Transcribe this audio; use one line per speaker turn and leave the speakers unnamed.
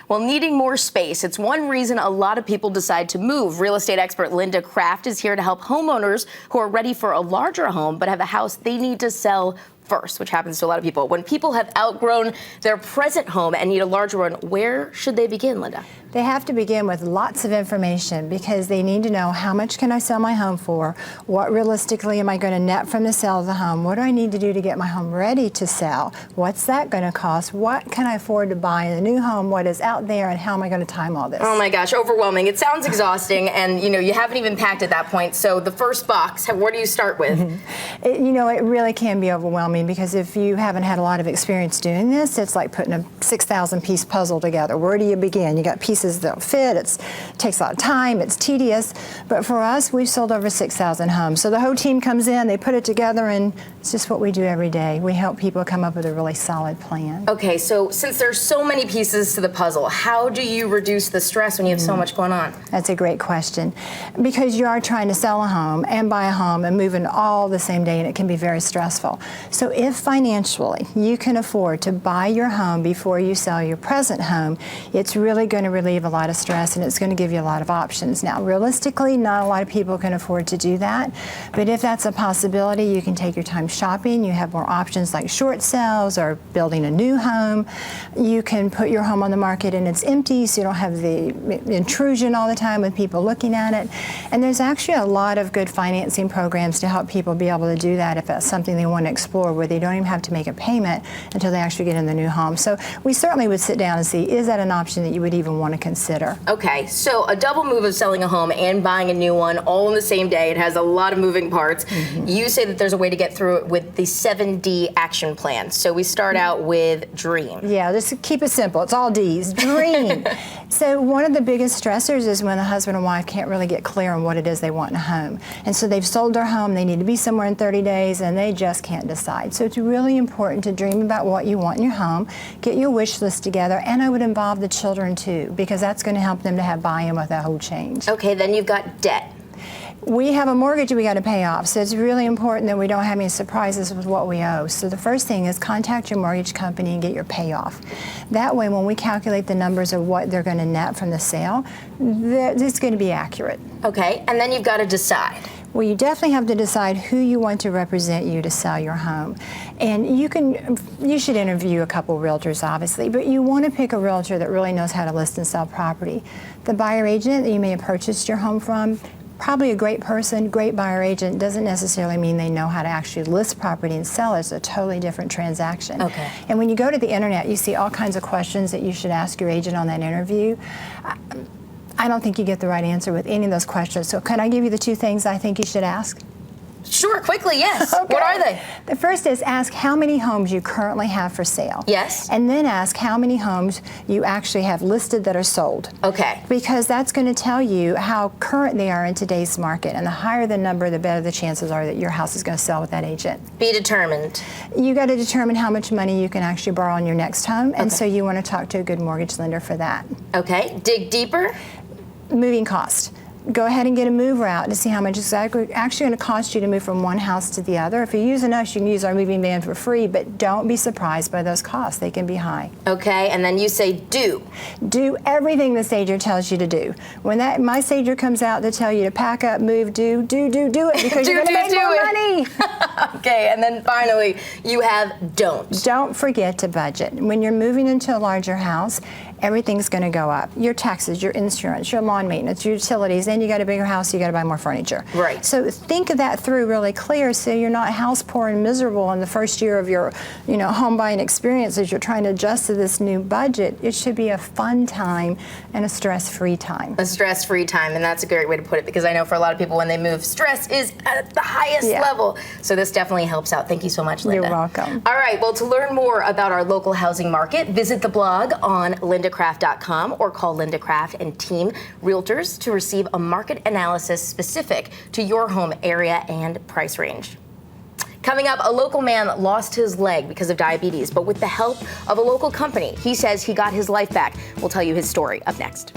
Well, needing more space, it's one reason a lot of people decide to move. Real estate expert Linda Kraft is here to help homeowners who are ready for a larger home but have a house they need to sell first, which happens to a lot of people. When people have outgrown their present home and need a larger one, where should they begin, Linda?
They have to begin with lots of information because they need to know how much can I sell my home for, what realistically am I going to net from the sale of the home, what do I need to do to get my home ready to sell, what's that going to cost, what can I afford to buy in a new home, what is out there, and how am I going to time all this?
Oh my gosh, overwhelming. It sounds exhausting, and you haven't even packed at that point. So the first box, where do you start with?
It really can be overwhelming because if you haven't had a lot of experience doing this, it's like putting a 6,000 piece puzzle together. Where do you begin? You got pieces that fit. It takes a lot of time. It's tedious. But for us, we've sold over 6,000 homes. So the whole team comes in, they put it together, and it's just what we do every day. We help people come up with a really solid plan.
Okay, so since there's so many pieces to the puzzle, how do you reduce the stress when you have so much going on?
That's a great question. Because you are trying to sell a home and buy a home and move in all the same day, and it can be very stressful. So if financially you can afford to buy your home before you sell your present home, it's really going to relieve a lot of stress, and it's going to give you a lot of options. Now, realistically, not a lot of people can afford to do that, but if that's a possibility, you can take your time shopping. You have more options like short sales or building a new home. You can put your home on the market and it's empty, so you don't have the intrusion all the time with people looking at it. And there's actually a lot of good financing programs to help people be able to do that if that's something they want to explore, where they don't even have to make a payment until they actually get in the new home. So we certainly would sit down and see, is that an option that you would even want to consider?
Okay, so a double move of selling a home and buying a new one all in the same day. It has a lot of moving parts. You say that there's a way to get through it with the 7D action plan. So we start out with dream.
Yeah, just keep it simple. It's all D's. Dream. So one of the biggest stressors is when the husband and wife can't really get clear on what it is they want in a home. And so they've sold their home, they need to be somewhere in 30 days, and they just can't decide. So it's really important to dream about what you want in your home, get your wish list together, and I would involve the children too, because that's going to help them to have buy-in with that whole change.
Okay, then you've got debt.
We have a mortgage we got to pay off, so it's really important that we don't have any surprises with what we owe. So the first thing is contact your mortgage company and get your payoff. That way, when we calculate the numbers of what they're going to net from the sale, it's going to be accurate.
Okay, and then you've got to decide.
Well, you definitely have to decide who you want to represent you to sell your home. And you should interview a couple realtors, obviously, but you want to pick a realtor that really knows how to list and sell property. The buyer agent that you may have purchased your home from, probably a great person, great buyer agent, doesn't necessarily mean they know how to actually list property and sell it. It's a totally different transaction.
Okay.
And when you go to the internet, you see all kinds of questions that you should ask your agent on that interview. I don't think you get the right answer with any of those questions. So can I give you the two things I think you should ask?
Sure, quickly, yes.
Okay.
What are they?
The first is ask how many homes you currently have for sale.
Yes.
And then ask how many homes you actually have listed that are sold.
Okay.
Because that's going to tell you how current they are in today's market. And the higher the number, the better the chances are that your house is going to sell with that agent.
Be determined.
You got to determine how much money you can actually borrow on your next home. And so you want to talk to a good mortgage lender for that.
Okay. Dig deeper.
Moving cost. Go ahead and get a mover out to see how much it's actually going to cost you to move from one house to the other. If you're using us, you can use our moving van for free, but don't be surprised by those costs. They can be high.
Okay, and then you say do.
Do everything the stager tells you to do. When my stager comes out to tell you to pack up, move, do it because you're going to make more money.
Okay, and then finally, you have don't.
Don't forget to budget. When you're moving into a larger house, everything's going to go up. Your taxes, your insurance, your lawn maintenance, your utilities, and you got a bigger house, you got to buy more furniture.
Right.
So think of that through really clear so you're not house poor and miserable in the first year of your home buying experience as you're trying to adjust to this new budget. It should be a fun time and a stress-free time.
A stress-free time, and that's a great way to put it because I know for a lot of people when they move, stress is at the highest level. So this definitely helps out. Thank you so much, Linda.
You're welcome.
All right, well, to learn more about our local housing market, visit the blog on lindacraft.com or call Linda Kraft and team realtors to receive a market analysis specific to your home area and price range. Coming up, a local man lost his leg because of diabetes, but with the help of a local company, he says he got his life back. We'll tell you his story up next.